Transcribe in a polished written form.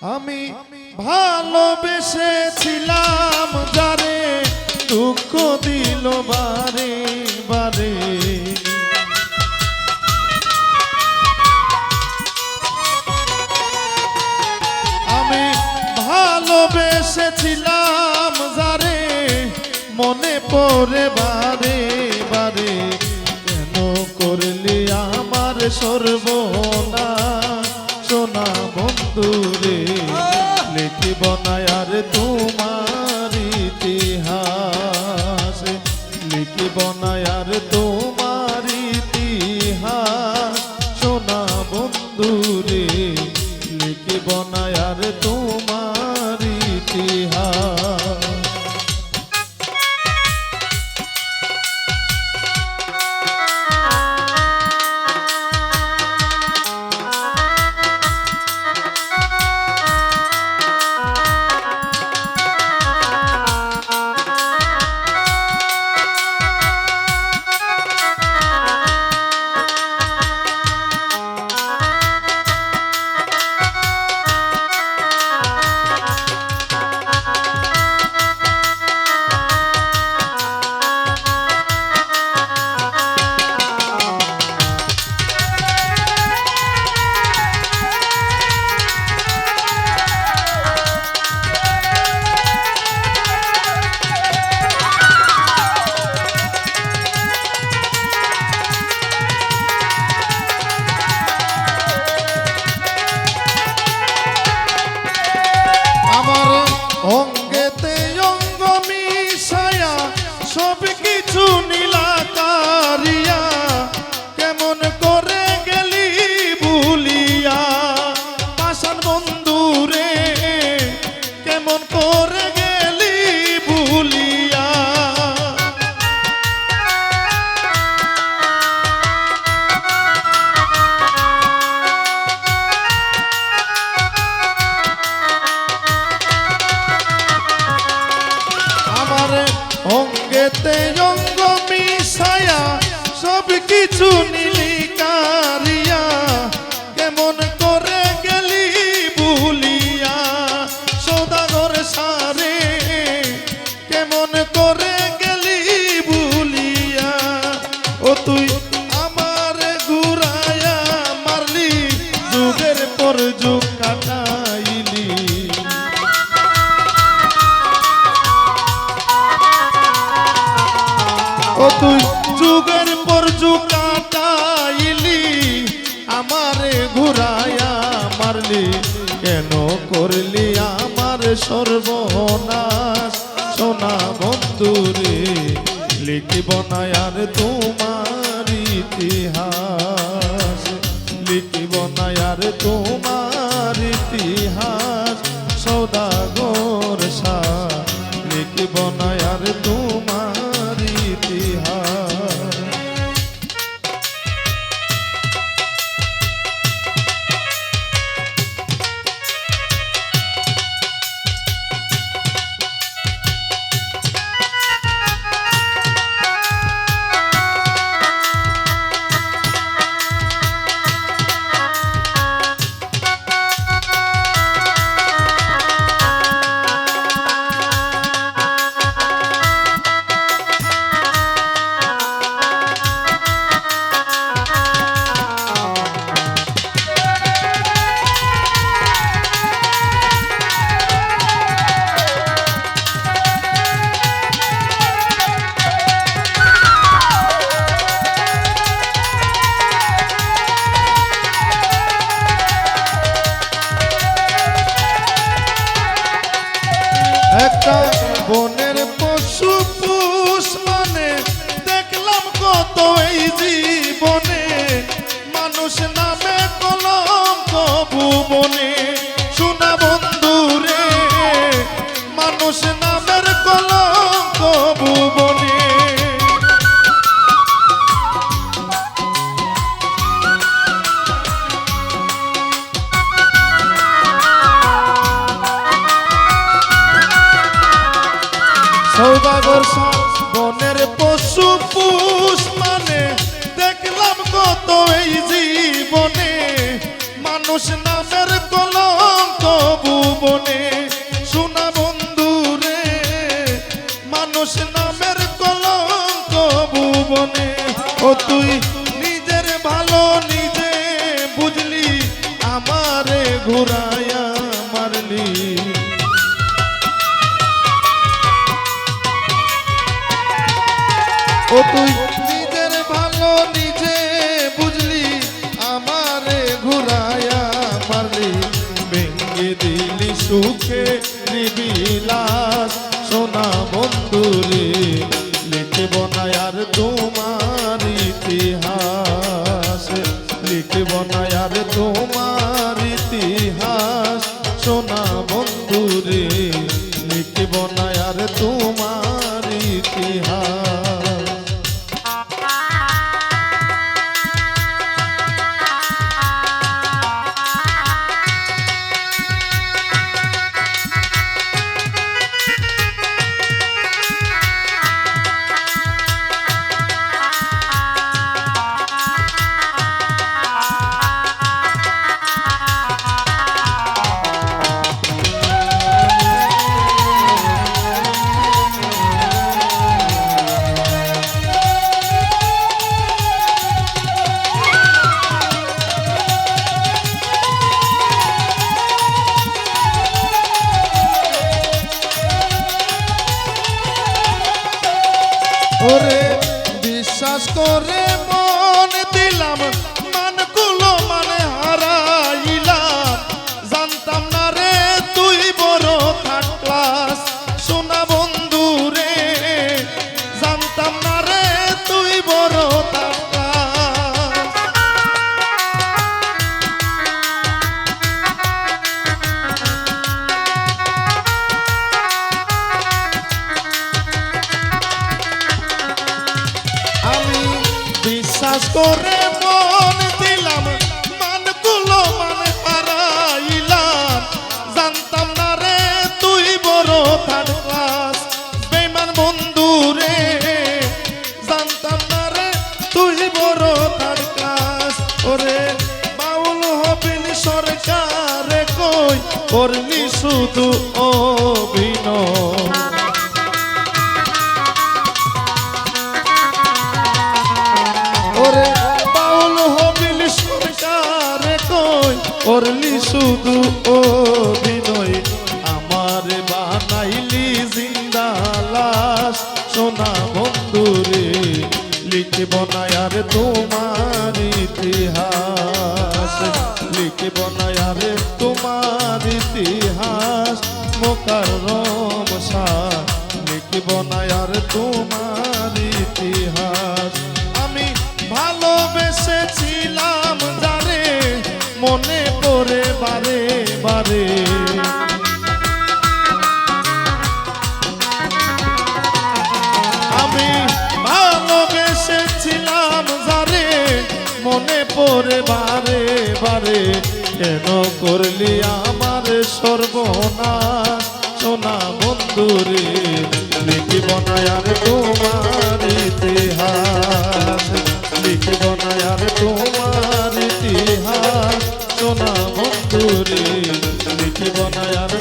আমি ভালোবেসেছিলাম যারে দুঃখ দিল বারে বারে। আমি ভালোবেসেছিলাম যারে মনে পড়ে বারে বারে। কেন করলি আমার সর্বনাশ সোনা বন্ধুরে, লিখিব না আর তোমার ইতিহাস, লিখিব না আর তোমার ইতিহাস সোনা বন্ধুরে, লিখিব না আর তোমার ইতিহাস। অঙ্গেতে অঙ্গ মিশায়া সব কিছু নীলাকারিয়া, কেমন করে গেলি ভুলিয়া পাষাণ বন্ধুরে, কেমন করে গেলি ভুলিয়া। অঙ্গেতে অঙ্গ মিশায়া সব কিছু নীলিকারিয়া, কেমন করে গেলি ভুলিয়া সৌদাগর সারে, কেমন করে গেলি ভুলিয়া। ও তুই আমার ঘুরায়া মারলি, যুগের পর যুগ কাটাইলি। ও তুই যুগের পর যুগ কাটাইলি, আমারে ঘুরায়া মারলি। কেন করলি আমার সর্বনাশ সোনা বন্ধুরে, লিখিব না আর তোমার ইতিহাস, লিখিব না আর তোমার ইতিহাস সৌদাগর শাহ, লিখিব না আর তোমার ইতিহাস। একটা বনের পশু পুষ মানে দেখলাম কত এই জীবনে, মানুষ নামে কলঙ্ক ভুবনে সোনা বন্ধুরে, মানুষ নামের কলঙ্ক ভুবনে। সৌদাগর বনের পশু পুষ মানে দেখলাম কত এই জীবনে, মানুষ নামের কলঙ্ক ও তুই নিজের ভালো নিজে বুঝলি, আমারে ঘুরাইয়া মারলি। ও তুই নিজের ভালো নিজে বুঝলি, আমারে ঘুরাইয়া মারলি। ভেঙে দিলি সুখে নিবিলাস সোনা বন্ধুরে, লিখব না আর তোমার ইতিহাস, লিখব না আর তোমার ইতিহাস সোনা বন্ধুরে, লিখব না আর তোমার ইতিহাস। ওরে বিশ্বাস করে মন দিলাম, মানগুলো মানে হারাইলাম। জানতাম না রে তুই বড় থার্ড ক্লাস সোনা বন্ধু রে, জানতাম না রে তুই বড় থার্ড ক্লাস। বিশ্বাস করে মন দিলাম, মানগুলো মানে হারাইলাম। জানতাম না রে তুই বড় থার্ড ক্লাস বেমান বন্ধু রে, জানতাম না রে তুই বড় থার্ড ক্লাস। ওরে বাউল হবিন সরকারে কই করলি শুধু অভিনয়। ওরে বাউল হবিল সরকারে কই করলি শুধু অভিনয়, আমার বানাইলি জিন্দা লাশ সোনা বন্ধুরে, লিখব না আর তোমার ইতিহাস, লিখব না আর তোমার ইতিহাস মোকাররম শাহ, লিখব না আর তোমার ইতিহাস। আমি ভালোবেসেছিলাম যারে, মনে পড়ে বারে বারে। আমি ভালোবেসেছিলাম যারে, মনে পড়ে বারে বারে। কেন করলি আমার সর্বনাশ সোনা বন্ধুরে, লিখব না আর তোমার ইতিহাস, লিখব না আর তোমার ইতিহাস সোনা বন্ধুরে, লিখব না আর